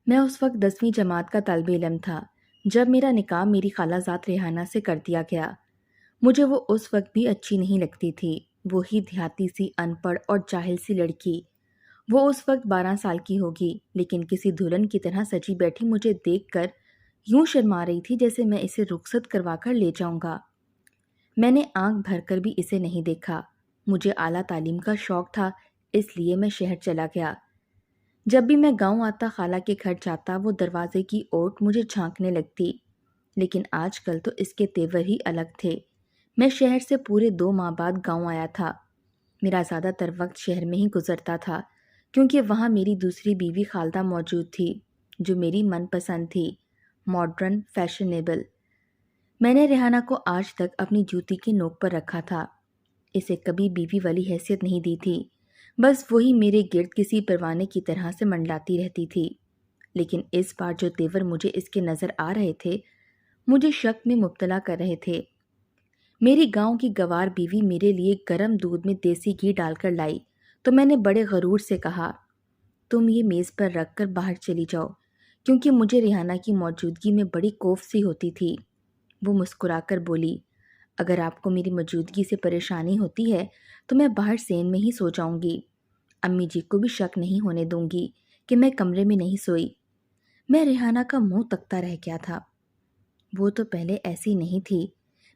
میں اس وقت 10ویں جماعت کا طالب علم تھا جب میرا نکاح میری خالہ زاد ریحانہ سے کر دیا گیا۔ مجھے وہ اس وقت بھی اچھی نہیں لگتی تھی، وہی دیہاتی سی ان پڑھ اور جاہل سی لڑکی۔ وہ اس وقت 12 سال کی ہوگی، لیکن کسی دلہن کی طرح سجی بیٹھی مجھے دیکھ کر یوں شرما رہی تھی جیسے میں اسے رخصت کروا کر لے جاؤں گا۔ میں نے آنکھ بھر کر بھی اسے نہیں دیکھا۔ مجھے اعلیٰ تعلیم کا شوق تھا، اس لیے میں شہر چلا گیا۔ جب بھی میں گاؤں آتا، خالہ کے گھر جاتا، وہ دروازے کی اوٹ مجھے جھانکنے لگتی۔ لیکن آج کل تو اس کے تیور ہی الگ تھے۔ میں شہر سے پورے 2 ماہ بعد گاؤں آیا تھا۔ میرا زیادہ تر وقت شہر میں ہی گزرتا تھا، کیونکہ وہاں میری دوسری بیوی خالدہ موجود تھی، جو میری من پسند تھی، ماڈرن، فیشنیبل۔ میں نے ریحانہ کو آج تک اپنی جوتی کی نوک پر رکھا تھا۔ اسے کبھی بیوی والی حیثیت نہیں دی تھی، بس وہی میرے گرد کسی پروانے کی طرح سے منڈلاتی رہتی تھی۔ لیکن اس بار جو تیور مجھے اس کے نظر آ رہے تھے، مجھے شک میں مبتلا کر رہے تھے۔ میری گاؤں کی گوار بیوی میرے لیے گرم دودھ میں دیسی گھی ڈال کر لائی تو میں نے بڑے غرور سے کہا، تم یہ میز پر رکھ کر باہر چلی جاؤ، کیونکہ مجھے ریحانہ کی موجودگی میں بڑی کوف سی ہوتی تھی۔ وہ مسکرا کر بولی، اگر آپ کو میری موجودگی سے پریشانی ہوتی ہے تو میں باہر سین میں ہی سو جاؤں گی۔ امی جی کو بھی شک نہیں ہونے دوں گی کہ میں کمرے میں نہیں سوئی۔ میں ریحانہ کا منہ تکتا رہ گیا تھا۔ وہ تو پہلے ایسی نہیں تھی۔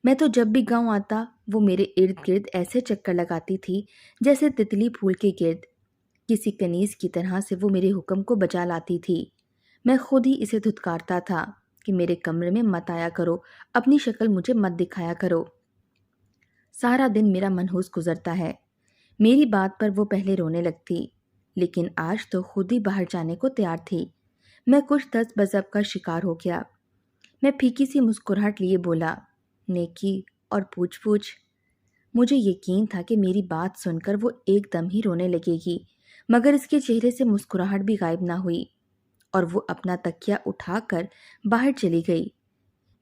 میں تو جب بھی گاؤں آتا، وہ میرے ارد گرد ایسے چکر لگاتی تھی جیسے تتلی پھول کے گرد۔ کسی کنیز کی طرح سے وہ میرے حکم کو بجا لاتی تھی۔ میں خود ہی اسے دھتکارتا تھا کہ میرے کمرے میں مت آیا کرو، اپنی شکل مجھے مت دکھایا کرو۔ سارا دن میرا منحوس گزرتا ہے۔ میری بات پر وہ پہلے رونے لگتی، لیکن آج تو خود ہی باہر جانے کو تیار تھی۔ میں کچھ دست بضب کا شکار ہو گیا۔ میں پھیکی سی مسکراہٹ لیے بولا، نیکی اور پوچھ پوچھ۔ مجھے یقین تھا کہ میری بات سن کر وہ ایک دم ہی رونے لگے گی، مگر اس کے چہرے سے مسکراہٹ بھی غائب نہ ہوئی، اور وہ اپنا تکیہ اٹھا کر باہر چلی گئی۔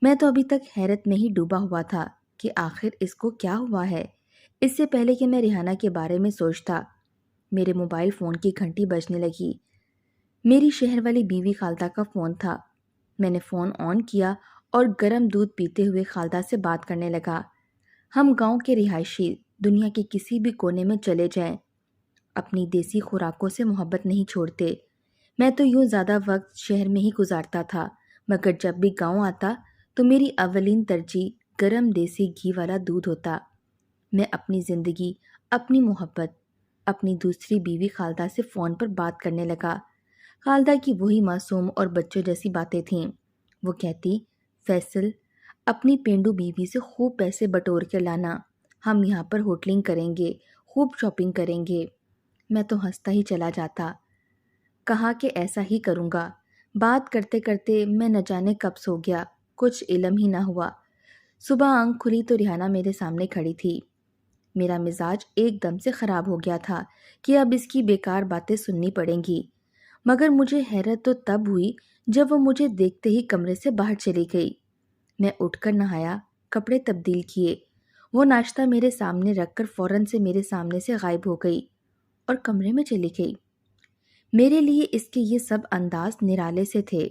میں تو ابھی تک حیرت میں ہی ڈوبا ہوا تھا کہ آخر اس کو کیا ہوا ہے۔ اس سے پہلے کہ میں ریحانہ کے بارے میں سوچتا، میرے موبائل فون کی گھنٹی بجنے لگی۔ میری شہر والی بیوی خالدہ کا فون تھا۔ میں نے فون آن کیا اور گرم دودھ پیتے ہوئے خالدہ سے بات کرنے لگا۔ ہم گاؤں کے رہائشی دنیا کے کسی بھی کونے میں چلے جائیں، اپنی دیسی خوراکوں سے محبت نہیں چھوڑتے۔ میں تو یوں زیادہ وقت شہر میں ہی گزارتا تھا، مگر جب بھی گاؤں آتا تو میری اولین ترجیح گرم دیسی گھی والا دودھ ہوتا۔ میں اپنی زندگی، اپنی محبت، اپنی دوسری بیوی خالدہ سے فون پر بات کرنے لگا۔ خالدہ کی وہی معصوم اور بچوں جیسی باتیں تھیں۔ وہ کہتی، فیصل، اپنی پینڈو بیوی سے خوب پیسے بٹور کے لانا، ہم یہاں پر ہوٹلنگ کریں گے، خوب شاپنگ کریں گے۔ میں تو ہنستا ہی چلا جاتا، کہا کہ ایسا ہی کروں گا۔ بات کرتے کرتے میں نہ جانے کب سو گیا، کچھ علم ہی نہ ہوا۔ صبح آنکھ کھلی تو ریحانہ میرے سامنے کھڑی تھی۔ میرا مزاج ایک دم سے خراب ہو گیا تھا کہ اب اس کی بیکار باتیں سننی پڑیں گی، مگر مجھے حیرت تو تب ہوئی جب وہ مجھے دیکھتے ہی کمرے سے باہر چلی گئی۔ میں اٹھ کر نہایا، کپڑے تبدیل کیے، وہ ناشتہ میرے سامنے رکھ کر فوراً سے میرے سامنے سے غائب ہو گئی اور کمرے میں چلی گئی۔ میرے لیے اس کے یہ سب انداز نرالے سے تھے،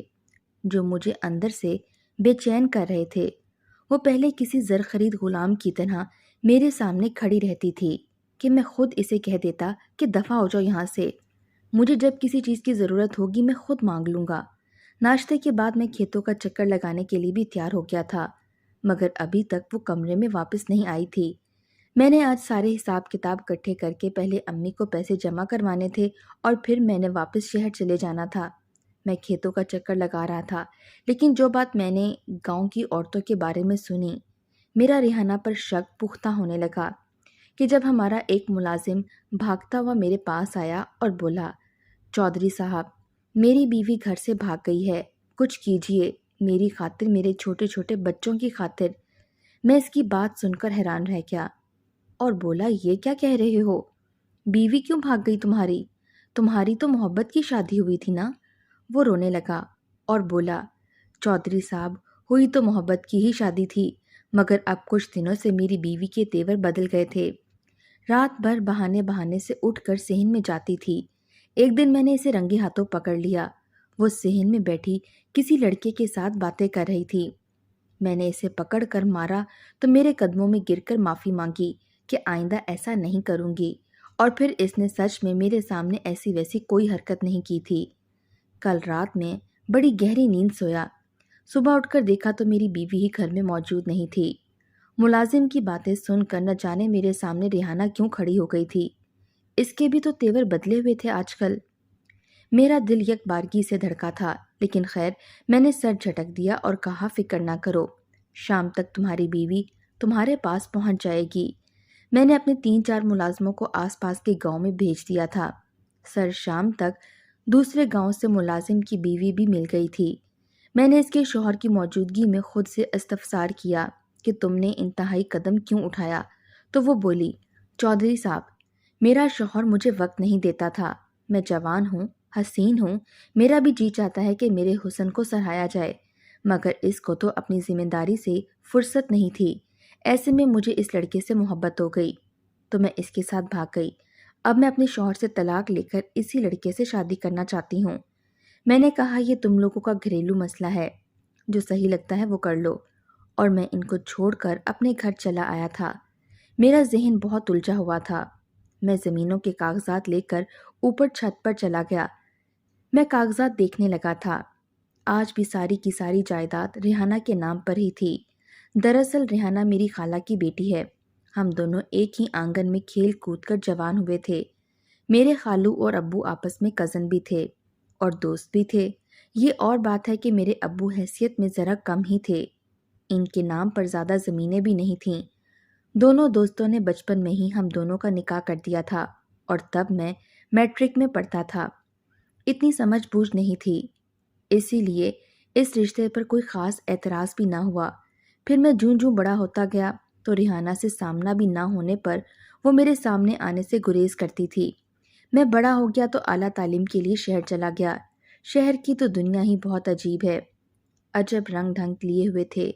جو مجھے اندر سے بے چین کر رہے تھے۔ وہ پہلے کسی زر خرید غلام کی طرح میرے سامنے کھڑی رہتی تھی کہ میں خود اسے کہہ دیتا کہ دفع ہو جاؤ یہاں سے، مجھے جب کسی چیز کی ضرورت ہوگی میں خود مانگ لوں گا۔ ناشتے کے بعد میں کھیتوں کا چکر لگانے کے لیے بھی تیار ہو گیا تھا، مگر ابھی تک وہ کمرے میں واپس نہیں آئی تھی۔ میں نے آج سارے حساب کتاب اکٹھے کر کے پہلے امی کو پیسے جمع کروانے تھے اور پھر میں نے واپس شہر چلے جانا تھا۔ میں کھیتوں کا چکر لگا رہا تھا، لیکن جو بات میں نے گاؤں کی عورتوں کے بارے میں سنی، میرا ریحانہ پر شک پختہ ہونے لگا کہ جب ہمارا ایک ملازم بھاگتا ہوا میرے پاس آیا اور بولا، چودھری صاحب، میری بیوی گھر سے بھاگ گئی ہے، کچھ کیجیے، میری خاطر، میرے چھوٹے چھوٹے بچوں کی خاطر۔ میں اس کی بات سن کر حیران رہ گیا اور بولا، یہ کیا کہہ رہے ہو؟ بیوی کیوں بھاگ گئی تمہاری؟ تمہاری تو محبت کی شادی ہوئی تھی نا؟ وہ رونے لگا اور بولا، چودھری صاحب، ہوئی تو محبت کی ہی شادی تھی، مگر اب کچھ دنوں سے میری بیوی کے تیور بدل گئے تھے۔ رات بھر بہانے بہانے سے اٹھ کر صحن میں جاتی تھی۔ ایک دن میں نے اسے رنگے ہاتھوں پکڑ لیا۔ وہ صحن میں بیٹھی کسی لڑکے کے ساتھ باتیں کر رہی تھی۔ میں نے اسے پکڑ کر مارا تو میرے قدموں میں گر کر معافی مانگی کہ آئندہ ایسا نہیں کروں گی، اور پھر اس نے سچ میں میرے سامنے ایسی ویسی کوئی حرکت نہیں کی تھی۔ کل رات میں بڑی گہری نیند سویا۔ صبح اٹھ کر دیکھا تو میری بیوی ہی گھر میں موجود نہیں تھی۔ ملازم کی باتیں سن کر نہ جانے میرے سامنے ریحانہ کیوں کھڑی ہو گئی تھی۔ اس کے بھی تو تیور بدلے ہوئے تھے آج کل۔ میرا دل یک بارگی سے دھڑکا تھا، لیکن خیر میں نے سر جھٹک دیا اور کہا فکر نہ کرو، شام تک تمہاری بیوی تمہارے پاس پہنچ جائے گی۔ میں نے اپنے 3-4 ملازموں کو آس پاس کے گاؤں میں بھیج دیا تھا۔ سر شام تک دوسرے گاؤں سے ملازم کی بیوی بھی مل گئی تھی۔ میں نے اس کے شوہر کی موجودگی میں خود سے استفسار کیا کہ تم نے انتہائی قدم کیوں اٹھایا، تو وہ بولی، چودھری صاحب، میرا شوہر مجھے وقت نہیں دیتا تھا۔ میں جوان ہوں، حسین ہوں، میرا بھی جی چاہتا ہے کہ میرے حسن کو سراہا جائے، مگر اس کو تو اپنی ذمہ داری سے فرصت نہیں تھی۔ ایسے میں مجھے اس لڑکے سے محبت ہو گئی تو میں اس کے ساتھ بھاگ گئی۔ اب میں اپنے شوہر سے طلاق لے کر اسی لڑکے سے شادی کرنا چاہتی ہوں۔ میں نے کہا یہ تم لوگوں کا گھریلو مسئلہ ہے، جو صحیح لگتا ہے وہ کر لو، اور میں ان کو چھوڑ کر اپنے گھر چلا آیا تھا۔ میرا ذہن بہت الجھا ہوا تھا۔ میں زمینوں کے کاغذات لے کر اوپر چھت پر چلا گیا۔ میں کاغذات دیکھنے لگا تھا۔ آج بھی ساری کی ساری جائیداد ریحانہ کے نام پر ہی تھی۔ دراصل ریحانہ میری خالہ کی بیٹی ہے۔ ہم دونوں ایک ہی آنگن میں کھیل کود کر جوان ہوئے تھے۔ میرے خالو اور ابو آپس میں کزن بھی تھے اور دوست بھی تھے۔ یہ اور بات ہے کہ میرے ابو حیثیت میں ذرا کم ہی تھے۔ ان کے نام پر زیادہ زمینیں بھی نہیں تھیں۔ دونوں دوستوں نے بچپن میں ہی ہم دونوں کا نکاح کر دیا تھا، اور تب میں میٹرک میں پڑھتا تھا۔ اتنی سمجھ بوجھ نہیں تھی، اسی لیے اس رشتے پر کوئی خاص اعتراض بھی نہ ہوا۔ پھر میں جوں جوں بڑا ہوتا گیا تو ریحانہ سے سامنا بھی نہ ہونے پر وہ میرے سامنے آنے سے گریز کرتی تھی۔ میں بڑا ہو گیا تو اعلیٰ تعلیم کے لیے شہر چلا گیا۔ شہر کی تو دنیا ہی بہت عجیب ہے، عجب رنگ ڈھنگ لیے ہوئے تھے۔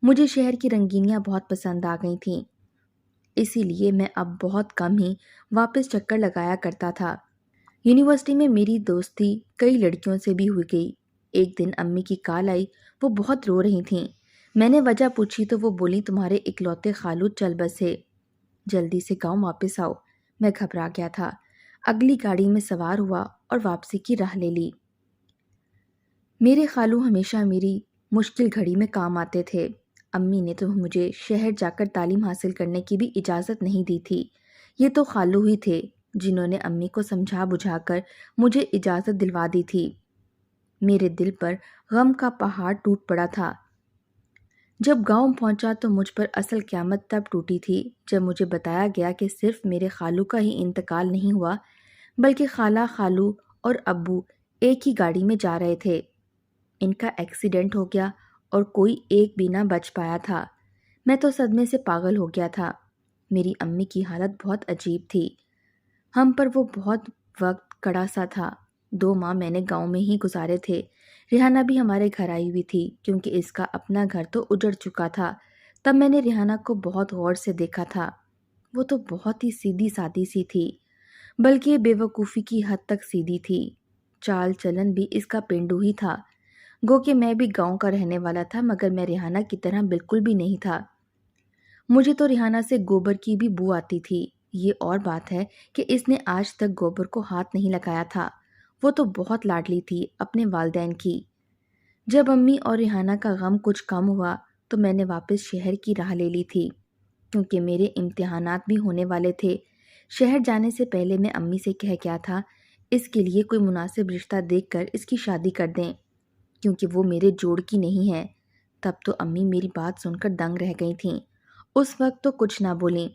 مجھے شہر کی رنگینیاں بہت پسند آ گئی تھیں، اسی لیے میں اب بہت کم ہی واپس چکر لگایا کرتا تھا۔ یونیورسٹی میں میری دوستی کئی لڑکیوں سے بھی ہوئی گئی۔ ایک دن امی کی کال آئی، وہ بہت رو رہی تھیں۔ میں نے وجہ پوچھی تو وہ بولی تمہارے اکلوتے خالو چل بسے، جلدی سے گاؤں واپس آؤ۔ میں گھبرا گیا تھا، اگلی گاڑی میں سوار ہوا اور واپسی کی راہ لے لی۔ میرے خالو ہمیشہ میری مشکل گھڑی میں کام آتے تھے۔ امی نے تو مجھے شہر جا کر تعلیم حاصل کرنے کی بھی اجازت نہیں دی تھی۔ یہ تو خالو ہی تھے جنہوں نے امی کو سمجھا بجھا کر مجھے اجازت دلوا دی تھی۔ میرے دل پر غم کا پہاڑ ٹوٹ پڑا تھا۔ جب گاؤں پہنچا تو مجھ پر اصل قیامت تب ٹوٹی تھی جب مجھے بتایا گیا کہ صرف میرے خالو کا ہی انتقال نہیں ہوا، بلکہ خالہ، خالو اور ابو ایک ہی گاڑی میں جا رہے تھے۔ ان کا ایکسیڈنٹ ہو گیا اور کوئی ایک بھی نہ بچ پایا تھا۔ میں تو صدمے سے پاگل ہو گیا تھا۔ میری امی کی حالت بہت عجیب تھی۔ ہم پر وہ بہت وقت کڑا سا تھا۔ 2 ماہ میں نے گاؤں میں ہی گزارے تھے۔ ریحانہ بھی ہمارے گھر آئی ہوئی تھی کیونکہ اس کا اپنا گھر تو اجڑ چکا تھا۔ تب میں نے ریحانہ کو بہت غور سے دیکھا تھا۔ وہ تو بہت ہی سیدھی سادی سی تھی، بلکہ بے وقوفی کی حد تک سیدھی تھی۔ چال چلن بھی اس کا پینڈو ہی تھا۔ گو کہ میں بھی گاؤں کا رہنے والا تھا، مگر میں ریحانہ کی طرح بالکل بھی نہیں تھا۔ مجھے تو ریحانہ سے گوبر کی بھی بو آتی تھی۔ یہ اور بات ہے کہ اس نے آج تک گوبر کو ہاتھ نہیں لگایا تھا۔ وہ تو بہت لاڈلی تھی اپنے والدین کی۔ جب امی اور ریحانہ کا غم کچھ کم ہوا تو میں نے واپس شہر کی راہ لے لی تھی، کیونکہ میرے امتحانات بھی ہونے والے تھے۔ شہر جانے سے پہلے میں امی سے کہہ گیا تھا اس کے لیے کوئی مناسب رشتہ دیکھ کر اس کی شادی کر دیں، کیونکہ وہ میرے جوڑ کی نہیں ہے۔ تب تو امی میری بات سن کر دنگ رہ گئی تھیں۔ اس وقت تو کچھ نہ بولیں،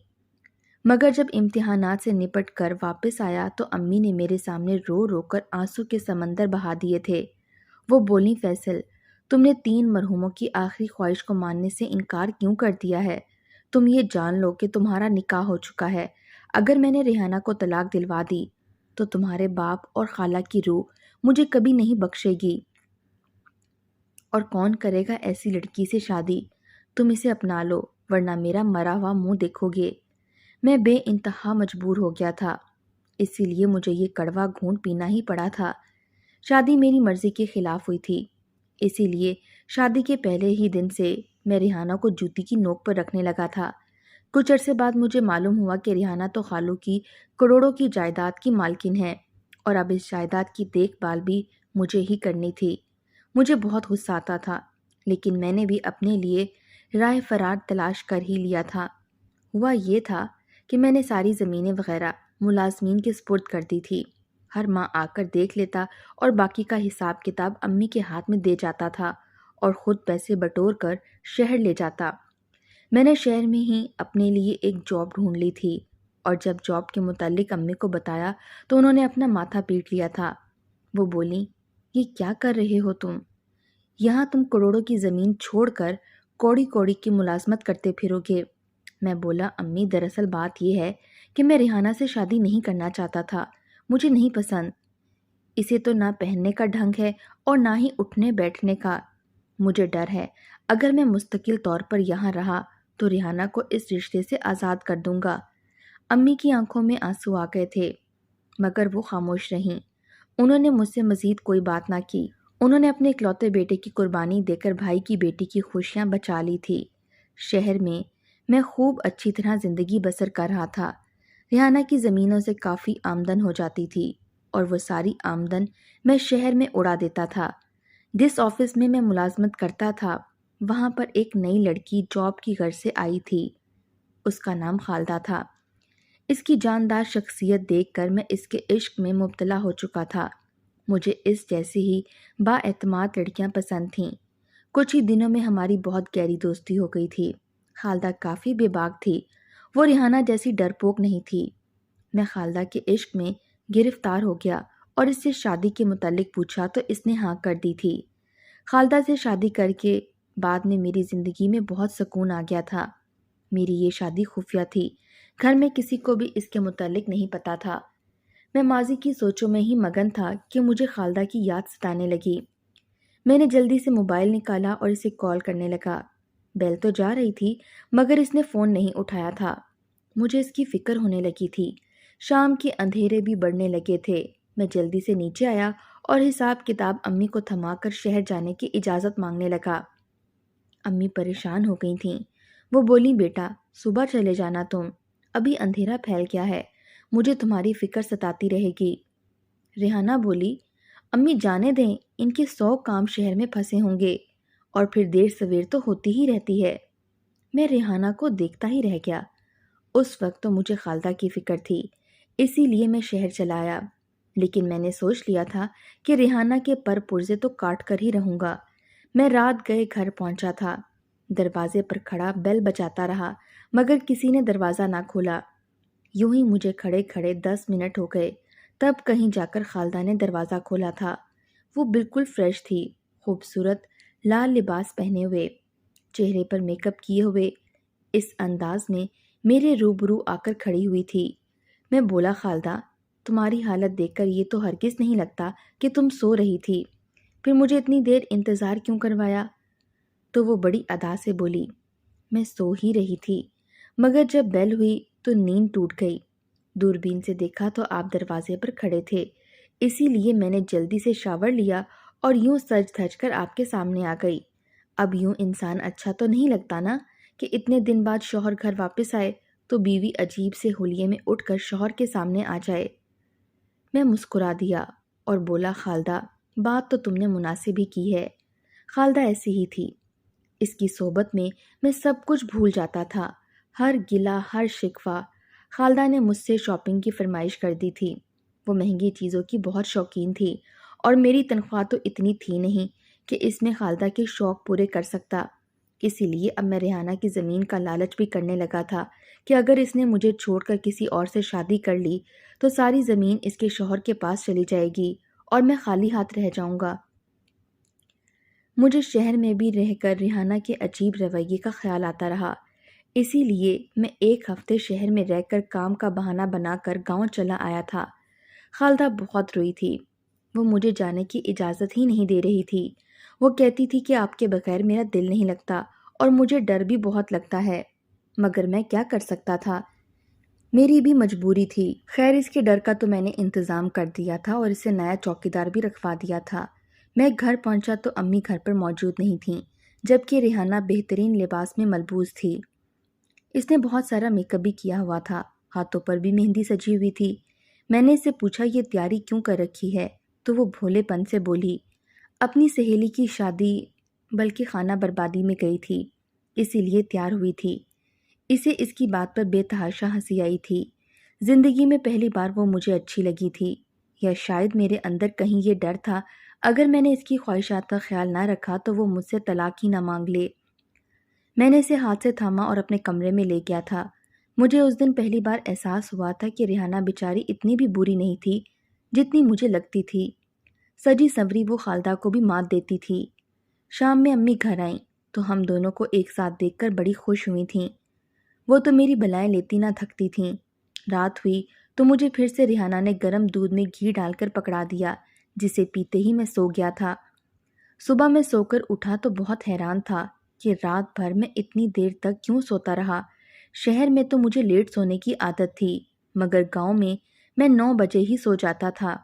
مگر جب امتحانات سے نپٹ کر واپس آیا تو امی نے میرے سامنے رو رو کر آنسو کے سمندر بہا دیے تھے۔ وہ بولیں، فیصل، تم نے 3 مرحوموں کی آخری خواہش کو ماننے سے انکار کیوں کر دیا ہے؟ تم یہ جان لو کہ تمہارا نکاح ہو چکا ہے۔ اگر میں نے ریحانہ کو طلاق دلوا دی تو تمہارے باپ اور خالہ کی روح مجھے کبھی نہیں بخشے گی، اور کون کرے گا ایسی لڑکی سے شادی؟ تم اسے اپنا لو، ورنہ میرا مرا ہوا منہ دیکھو گے۔ میں بے انتہا مجبور ہو گیا تھا، اسی لیے مجھے یہ کڑوا گھونٹ پینا ہی پڑا تھا۔ شادی میری مرضی کے خلاف ہوئی تھی، اسی لیے شادی کے پہلے ہی دن سے میں ریحانہ کو جوتی کی نوک پر رکھنے لگا تھا۔ کچھ عرصے بعد مجھے معلوم ہوا کہ ریحانہ تو خالو کی کروڑوں کی جائیداد کی مالکن ہے، اور اب اس جائیداد کی دیکھ بھال بھی مجھے ہی کرنی تھی۔ مجھے بہت غصہ آتا تھا، لیکن میں نے بھی اپنے لیے راہ فرار تلاش کر ہی لیا تھا۔ ہوا یہ تھا کہ میں نے ساری زمینیں وغیرہ ملازمین کے سپرد کر دی تھی۔ ہر ماہ آ کر دیکھ لیتا اور باقی کا حساب کتاب امی کے ہاتھ میں دے جاتا تھا اور خود پیسے بٹور کر شہر لے جاتا۔ میں نے شہر میں ہی اپنے لیے ایک جاب ڈھونڈ لی تھی، اور جب جاب کے متعلق امی کو بتایا تو انہوں نے اپنا ماتھا پیٹ لیا تھا۔ وہ بولیں، یہ کیا کر رہے ہو تم؟ یہاں تم کروڑوں کی زمین چھوڑ کر کوڑی کوڑی کی ملازمت کرتے پھرو گے۔ میں بولا، امی دراصل بات یہ ہے کہ میں ریحانہ سے شادی نہیں کرنا چاہتا تھا، مجھے نہیں پسند۔ اسے تو نہ پہننے کا ڈھنگ ہے اور نہ ہی اٹھنے بیٹھنے کا۔ مجھے ڈر ہے اگر میں مستقل طور پر یہاں رہا تو ریحانہ کو اس رشتے سے آزاد کر دوں گا۔ امی کی آنکھوں میں آنسو آ گئے تھے، مگر وہ خاموش رہیں۔ انہوں نے مجھ سے مزید کوئی بات نہ کی۔ انہوں نے اپنے اکلوتے بیٹے کی قربانی دے کر بھائی کی بیٹی کی خوشیاں بچا لی تھی۔ شہر میں خوب اچھی طرح زندگی بسر کر رہا تھا۔ ریحانہ کی زمینوں سے کافی آمدن ہو جاتی تھی، اور وہ ساری آمدن میں شہر میں اڑا دیتا تھا۔ جس آفس میں ملازمت کرتا تھا وہاں پر ایک نئی لڑکی جاب کی غرض سے آئی تھی۔ اس کا نام خالدہ تھا۔ اس کی جاندار شخصیت دیکھ کر میں اس کے عشق میں مبتلا ہو چکا تھا۔ مجھے اس جیسی ہی با اعتماد لڑکیاں پسند تھیں۔ کچھ ہی دنوں میں ہماری بہت گہری دوستی ہو گئی تھی۔ خالدہ کافی بے باک تھی، وہ ریحانہ جیسی ڈرپوک نہیں تھی۔ میں خالدہ کے عشق میں گرفتار ہو گیا اور اس سے شادی کے متعلق پوچھا تو اس نے ہاں کر دی تھی۔ خالدہ سے شادی کر کے بعد میں میری زندگی میں بہت سکون آ گیا تھا۔ میری یہ شادی خفیہ تھی، گھر میں کسی کو بھی اس کے متعلق نہیں پتا تھا۔ میں ماضی کی سوچوں میں ہی مگن تھا کہ مجھے خالدہ کی یاد ستانے لگی۔ میں نے جلدی سے موبائل نکالا اور اسے کال کرنے لگا۔ بیل تو جا رہی تھی مگر اس نے فون نہیں اٹھایا تھا۔ مجھے اس کی فکر ہونے لگی تھی۔ شام کے اندھیرے بھی بڑھنے لگے تھے۔ میں جلدی سے نیچے آیا اور حساب کتاب امی کو تھما کر شہر جانے کی اجازت مانگنے لگا۔ امی پریشان ہو گئی تھیں۔ وہ بولی، بیٹا صبح چلے جانا تم، ابھی اندھیرا پھیل گیا ہے، مجھے تمہاری فکر ستاتی رہے گی۔ ریحانہ بولی، امی جانے دیں، ان کے 100 کام شہر میں پھنسے ہوں گے، اور پھر دیر سویر تو ہوتی ہی رہتی ہے۔ میں ریحانہ کو دیکھتا ہی رہ گیا۔ اس وقت تو مجھے خالدہ کی فکر تھی، اسی لیے میں شہر چلا آیا، لیکن میں نے سوچ لیا تھا کہ ریحانہ کے پر پرزے تو کاٹ کر ہی رہوں گا۔ میں رات گئے گھر پہنچا تھا، دروازے پر کھڑا بیل بجاتا رہا مگر کسی نے دروازہ نہ کھولا۔ یوں ہی مجھے کھڑے کھڑے 10 منٹ ہو گئے، تب کہیں جا کر خالدہ نے دروازہ کھولا تھا۔ وہ بالکل فریش تھی، خوبصورت لال لباس پہنے ہوئے، چہرے پر میک اپ کیے ہوئے، اس انداز میں میرے روبرو آ کر کھڑی ہوئی تھی۔ میں بولا، خالدہ تمہاری حالت دیکھ کر یہ تو ہرگز نہیں لگتا کہ تم سو رہی تھی، پھر مجھے اتنی دیر انتظار کیوں کروایا؟ تو وہ بڑی ادا سے بولی، میں سو ہی رہی تھی، مگر جب بیل ہوئی تو نیند ٹوٹ گئی۔ دوربین سے دیکھا تو آپ دروازے پر کھڑے تھے، اسی لیے میں نے جلدی سے شاور لیا اور یوں سج دھج کر آپ کے سامنے آ گئی۔ اب یوں انسان اچھا تو نہیں لگتا نا کہ اتنے دن بعد شوہر گھر واپس آئے تو بیوی عجیب سے ہولیے میں اٹھ کر شوہر کے سامنے آ جائے۔ میں مسکرا دیا اور بولا، خالدہ بات تو تم نے مناسب ہی کی ہے۔ خالدہ ایسی ہی تھی، اس کی صحبت میں سب کچھ بھول جاتا تھا، ہر گلہ ہر شکوہ۔ خالدہ نے مجھ سے شاپنگ کی فرمائش کر دی تھی۔ وہ مہنگی چیزوں کی بہت شوقین تھی، اور میری تنخواہ تو اتنی تھی نہیں کہ اس میں خالدہ کے شوق پورے کر سکتا۔ اسی لیے اب میں ریحانہ کی زمین کا لالچ بھی کرنے لگا تھا کہ اگر اس نے مجھے چھوڑ کر کسی اور سے شادی کر لی تو ساری زمین اس کے شوہر کے پاس چلی جائے گی اور میں خالی ہاتھ رہ جاؤں گا۔ مجھے شہر میں بھی رہ کر ریحانہ کے عجیب رویے کا خیال آتا رہا، اسی لیے میں 1 ہفتے شہر میں رہ کر کام کا بہانہ بنا کر گاؤں چلا آیا تھا۔ خالدہ بہت روئی تھی، وہ مجھے جانے کی اجازت ہی نہیں دے رہی تھی۔ وہ کہتی تھی کہ آپ کے بغیر میرا دل نہیں لگتا اور مجھے ڈر بھی بہت لگتا ہے، مگر میں کیا کر سکتا تھا؟ میری بھی مجبوری تھی۔ خیر اس کے ڈر کا تو میں نے انتظام کر دیا تھا اور اسے نیا چوکیدار بھی رکھوا دیا تھا۔ میں گھر پہنچا تو امی گھر پر موجود نہیں تھیں، جبکہ ریحانہ بہترین لباس میں ملبوس تھی۔ اس نے بہت سارا میک اپ بھی کیا ہوا تھا، ہاتھوں پر بھی مہندی سجی ہوئی تھی۔ میں نے اسے پوچھا یہ تیاری کیوں کر رکھی ہے تو وہ بھولے پن سے بولی، اپنی سہیلی کی شادی بلکہ خانہ بربادی میں گئی تھی، اسی لیے تیار ہوئی تھی۔ اسے اس کی بات پر بے تحاشا ہنسی آئی تھی۔ زندگی میں پہلی بار وہ مجھے اچھی لگی تھی، یا شاید میرے اندر کہیں یہ ڈر تھا اگر میں نے اس کی خواہشات کا خیال نہ رکھا تو وہ مجھ سے طلاق ہی نہ مانگ لے۔ میں نے اسے ہاتھ سے تھاما اور اپنے کمرے میں لے گیا تھا۔ مجھے اس دن پہلی بار احساس ہوا تھا کہ ریحانہ بیچاری اتنی بھی بری نہیں تھی جتنی مجھے لگتی تھی۔ سجی سنوری وہ خالدہ کو بھی مات دیتی تھی۔ شام میں امی گھر آئیں تو ہم دونوں کو ایک ساتھ دیکھ کر بڑی خوش ہوئی تھیں۔ وہ تو میری بلائیں لیتی نہ تھکتی تھیں۔ رات ہوئی تو مجھے پھر سے ریحانہ نے گرم دودھ میں گھی ڈال کر پکڑا دیا، جسے پیتے ہی میں سو گیا تھا۔ صبح میں سو کر اٹھا تو بہت حیران تھا کہ رات بھر میں اتنی دیر تک کیوں سوتا رہا۔ شہر میں تو مجھے لیٹ سونے کی عادت تھی، مگر گاؤں میں 9 بجے ہی سو جاتا تھا۔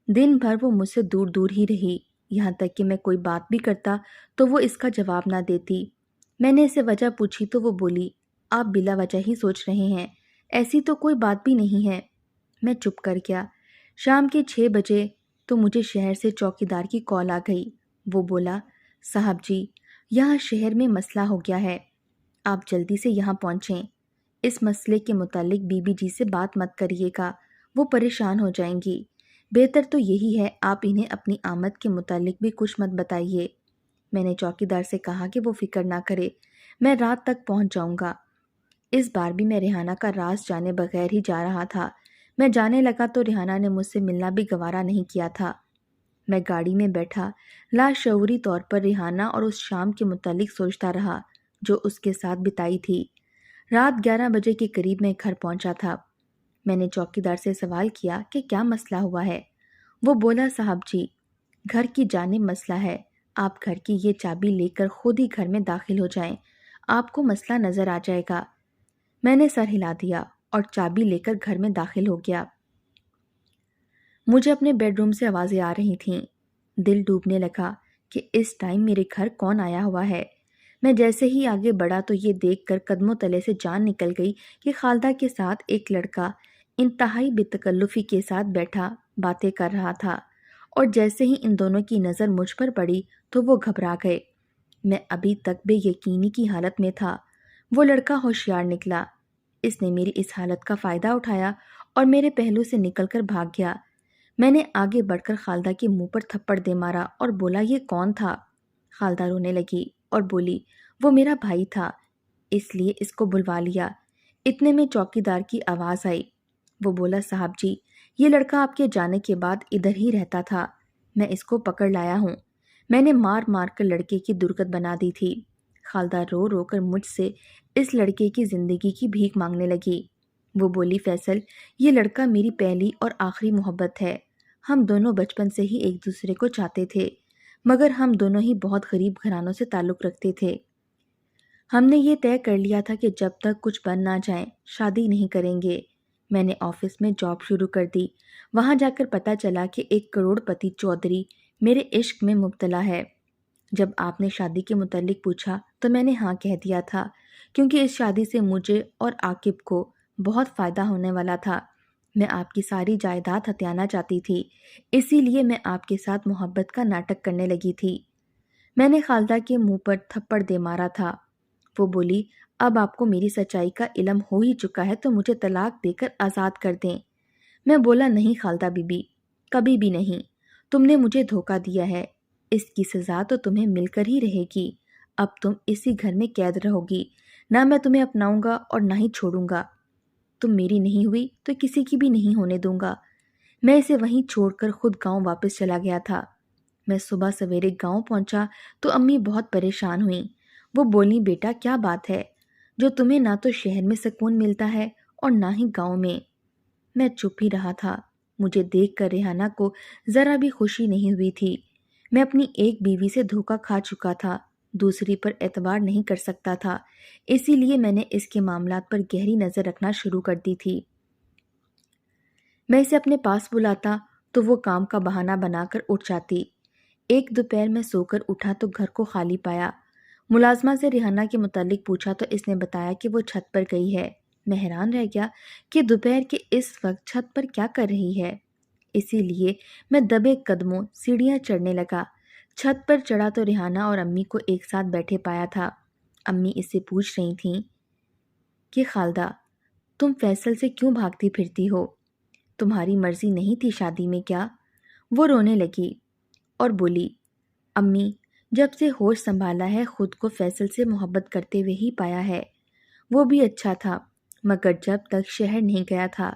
دن بھر وہ مجھ سے دور دور ہی رہی، یہاں تک کہ میں کوئی بات بھی کرتا تو وہ اس کا جواب نہ دیتی۔ میں نے اسے وجہ پوچھی تو وہ بولی، آپ بلا وجہ ہی سوچ رہے ہیں، ایسی تو کوئی بات بھی نہیں ہے۔ میں چپ کر گیا۔ شام کے 6 بجے تو مجھے شہر سے چوکیدار کی کال آ گئی۔ وہ بولا، صاحب جی، یہاں شہر میں مسئلہ ہو گیا ہے، آپ جلدی سے یہاں پہنچیں۔ اس مسئلے کے متعلق بی بی جی سے بات مت کریے گا، وہ پریشان ہو جائیں گی۔ بہتر تو یہی ہے آپ انہیں اپنی آمد کے متعلق بھی کچھ مت بتائیے۔ میں نے چوکیدار سے کہا کہ وہ فکر نہ کرے، میں رات تک پہنچ جاؤں گا۔ اس بار بھی میں ریحانہ کا راز جانے بغیر ہی جا رہا تھا۔ میں جانے لگا تو ریحانہ نے مجھ سے ملنا بھی گوارا نہیں کیا تھا۔ میں گاڑی میں بیٹھا لاشعوری طور پر ریحانہ اور اس شام کے متعلق سوچتا رہا جو اس کے ساتھ بتائی تھی۔ رات 11 بجے کے قریب میں گھر پہنچا تھا۔ میں نے چوکیدار سے سوال کیا کہ کیا مسئلہ ہوا ہے۔ وہ بولا، صاحب جی، گھر کی جانب مسئلہ ہے، آپ گھر کی یہ چابی لے کر خود ہی گھر میں داخل ہو جائیں، آپ کو مسئلہ نظر آ جائے گا۔ میں نے سر ہلا دیا اور چابی لے کر گھر میں داخل ہو گیا۔ مجھے اپنے بیڈ روم سے آوازیں آ رہی تھیں۔ دل ڈوبنے لگا کہ اس ٹائم میرے گھر کون آیا ہوا ہے۔ میں جیسے ہی آگے بڑھا تو یہ دیکھ کر قدموں تلے سے جان نکل گئی کہ خالدہ کے ساتھ ایک لڑکا انتہائی بے تکلفی کے ساتھ بیٹھا باتیں کر رہا تھا، اور جیسے ہی ان دونوں کی نظر مجھ پر پڑی تو وہ گھبرا گئے۔ میں ابھی تک بے یقینی کی حالت میں تھا۔ وہ لڑکا ہوشیار نکلا۔ اس نے میری اس حالت کا فائدہ اٹھایا اور میرے پہلو سے نکل کر بھاگ گیا۔ میں نے آگے بڑھ کر خالدہ کے منہ پر تھپڑ دے مارا اور بولا، یہ کون تھا؟ خالدہ رونے لگی اور بولی، وہ میرا بھائی تھا، اس لیے اس کو بلوا لیا۔ اتنے میں چوکیدار کی آواز آئی۔ وہ بولا، صاحب جی، یہ لڑکا آپ کے جانے کے بعد ادھر ہی رہتا تھا، میں اس کو پکڑ لایا ہوں۔ میں نے مار مار کر لڑکے کی درگت بنا دی تھی۔ خالدہ رو رو کر مجھ سے اس لڑکے کی زندگی کی بھیک مانگنے لگی۔ وہ بولی، فیصل، یہ لڑکا میری پہلی اور آخری محبت ہے۔ ہم دونوں بچپن سے ہی ایک دوسرے کو چاہتے تھے، مگر ہم دونوں ہی بہت غریب گھرانوں سے تعلق رکھتے تھے۔ ہم نے یہ طے کر لیا تھا کہ جب تک کچھ بن نہ جائیں شادی نہیں کریں گے۔ میں نے آفس میں جاب شروع کر دی۔ وہاں جا کر پتہ چلا کہ ایک کروڑ پتی چودھری میرے عشق میں مبتلا ہے۔ جب آپ نے شادی کے متعلق پوچھا تو میں نے ہاں کہہ دیا تھا، کیونکہ اس شادی سے مجھے اور عاقب کو بہت فائدہ ہونے والا تھا۔ میں آپ کی ساری جائیداد ہتھیانا چاہتی تھی، اسی لیے میں آپ کے ساتھ محبت کا ناٹک کرنے لگی تھی۔ میں نے خالدہ کے منہ پر تھپڑ دے مارا تھا۔ وہ بولی، اب آپ کو میری سچائی کا علم ہو ہی چکا ہے تو مجھے طلاق دے کر آزاد کر دیں۔ میں بولا، نہیں خالدہ بی بی، کبھی بھی نہیں، تم نے مجھے دھوکہ دیا ہے، اس کی سزا تو تمہیں مل کر ہی رہے گی۔ اب تم اسی گھر میں قید رہو گی، نہ میں تمہیں اپناؤں گا اور نہ ہی چھوڑوں گا۔ تم میری نہیں ہوئی تو کسی کی بھی نہیں ہونے دوں گا۔ میں اسے وہیں چھوڑ کر خود گاؤں واپس چلا گیا تھا۔ میں صبح سویرے گاؤں پہنچا تو امی بہت پریشان ہوئیں۔ وہ بولیں، بیٹا کیا بات ہے جو تمہیں نہ تو شہر میں سکون ملتا ہے اور نہ ہی گاؤں میں؟ میں چپ ہی رہا تھا۔ مجھے دیکھ کر ریحانہ کو ذرا بھی خوشی نہیں ہوئی تھی۔ میں اپنی ایک بیوی سے دھوکہ کھا چکا تھا، دوسری پر اعتبار نہیں کر سکتا تھا، اسی لیے میں نے اس کے معاملات پر گہری نظر رکھنا شروع کر دی تھی۔ میں اسے اپنے پاس بلاتا تو وہ کام کا بہانہ بنا کر اٹھ جاتی۔ ایک دوپہر میں سو کر اٹھا تو گھر کو خالی پایا۔ ملازمہ سے ریحانہ کے متعلق پوچھا تو اس نے بتایا کہ وہ چھت پر گئی ہے۔ میں حیران رہ گیا کہ دوپہر کے اس وقت چھت پر کیا کر رہی ہے، اسی لیے میں دبے قدموں سیڑھیاں چڑھنے لگا۔ چھت پر چڑھا تو ریحانہ اور امی کو ایک ساتھ بیٹھے پایا تھا۔ امی اس سے پوچھ رہی تھیں کہ خالدہ، تم فیصل سے کیوں بھاگتی پھرتی ہو؟ تمہاری مرضی نہیں تھی شادی میں کیا؟ وہ رونے لگی اور بولی، امی، جب سے ہوش سنبھالا ہے خود کو فیصل سے محبت کرتے ہوئے ہی پایا ہے۔ وہ بھی اچھا تھا، مگر جب تک شہر نہیں گیا تھا۔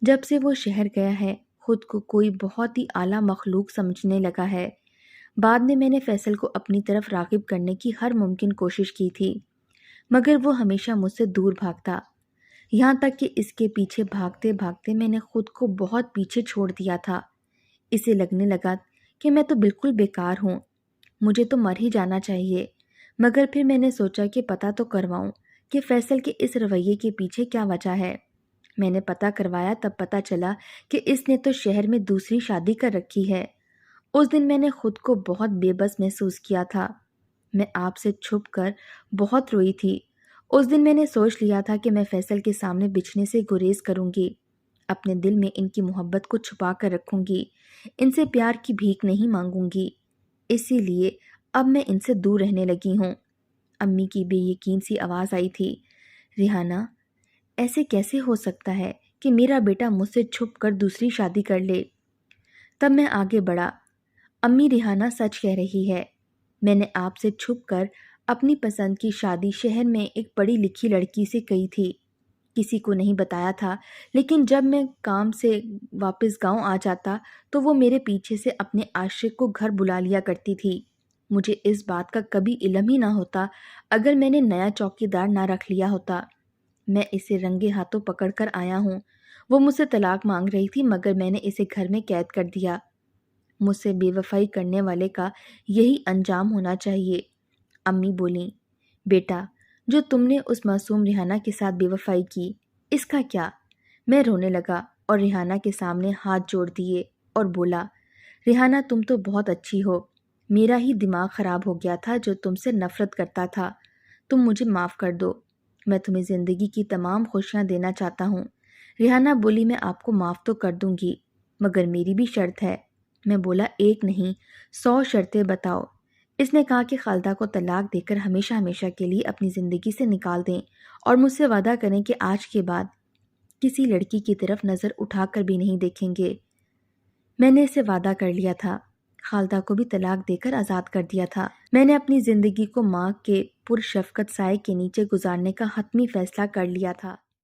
جب سے وہ شہر گیا ہے خود کو کوئی بہت ہی اعلیٰ مخلوق سمجھنے لگا ہے۔ بعد میں نے فیصل کو اپنی طرف راغب کرنے کی ہر ممکن کوشش کی تھی، مگر وہ ہمیشہ مجھ سے دور بھاگتا، یہاں تک کہ اس کے پیچھے بھاگتے بھاگتے میں نے خود کو بہت پیچھے چھوڑ دیا تھا۔ اسے لگنے لگا کہ میں تو بالکل بیکار ہوں، مجھے تو مر ہی جانا چاہیے۔ مگر پھر میں نے سوچا کہ پتہ تو کرواؤں کہ فیصل کے اس رویے کے پیچھے کیا وجہ ہے۔ میں نے پتہ کروایا تب پتہ چلا کہ اس نے تو شہر میں دوسری شادی کر رکھی ہے۔ اس دن میں نے خود کو بہت بے بس محسوس کیا تھا۔ میں آپ سے چھپ کر بہت روئی تھی۔ اس دن میں نے سوچ لیا تھا کہ میں فیصل کے سامنے بچھنے سے گریز کروں گی، اپنے دل میں ان کی محبت کو چھپا کر رکھوں گی، ان سے پیار کی بھیک نہیں مانگوں گی۔ اسی لیے اب میں ان سے دور رہنے لگی ہوں۔ امی کی بے یقین سی آواز آئی تھی، ریحانہ، ایسے کیسے ہو سکتا ہے کہ میرا بیٹا مجھ سے چھپ کر دوسری شادی کر لے؟ تب میں آگے بڑھا، امی، ریحانہ سچ کہہ رہی ہے، میں نے آپ سے چھپ کر اپنی پسند کی شادی شہر میں ایک پڑھی لکھی لڑکی سے کی تھی۔ کسی کو نہیں بتایا تھا، لیکن جب میں کام سے واپس گاؤں آ جاتا تو وہ میرے پیچھے سے اپنے عاشق کو گھر بلا لیا کرتی تھی۔ مجھے اس بات کا کبھی علم ہی نہ ہوتا اگر میں نے نیا چوکیدار نہ رکھ لیا ہوتا۔ میں اسے رنگے ہاتھوں پکڑ کر آیا ہوں۔ وہ مجھ سے طلاق مانگ رہی تھی مگر میں نے اسے گھر میں قید کر دیا۔ مجھ سے بے وفائی کرنے والے کا یہی انجام ہونا چاہیے۔ امی بولیں، بیٹا، جو تم نے اس معصوم ریحانہ کے ساتھ بے وفائی کی، اس کا کیا؟ میں رونے لگا اور ریحانہ کے سامنے ہاتھ جوڑ دیے اور بولا، ریحانہ، تم تو بہت اچھی ہو، میرا ہی دماغ خراب ہو گیا تھا جو تم سے نفرت کرتا تھا۔ تم مجھے معاف کر دو، میں تمہیں زندگی کی تمام خوشیاں دینا چاہتا ہوں۔ ریحانہ بولی، میں آپ کو معاف تو کر دوں گی مگر میری بھی شرط ہے۔ میں بولا، ایک نہیں 100 شرطیں بتاؤ۔ اس نے کہا کہ خالدہ کو طلاق دے کر ہمیشہ ہمیشہ کے لیے اپنی زندگی سے نکال دیں اور مجھ سے وعدہ کریں کہ آج کے بعد کسی لڑکی کی طرف نظر اٹھا کر بھی نہیں دیکھیں گے۔ میں نے اسے وعدہ کر لیا تھا، خالدہ کو بھی طلاق دے کر آزاد کر دیا تھا۔ میں نے اپنی زندگی کو ماں کے پرشفقت سائے کے نیچے گزارنے کا حتمی فیصلہ کر لیا تھا۔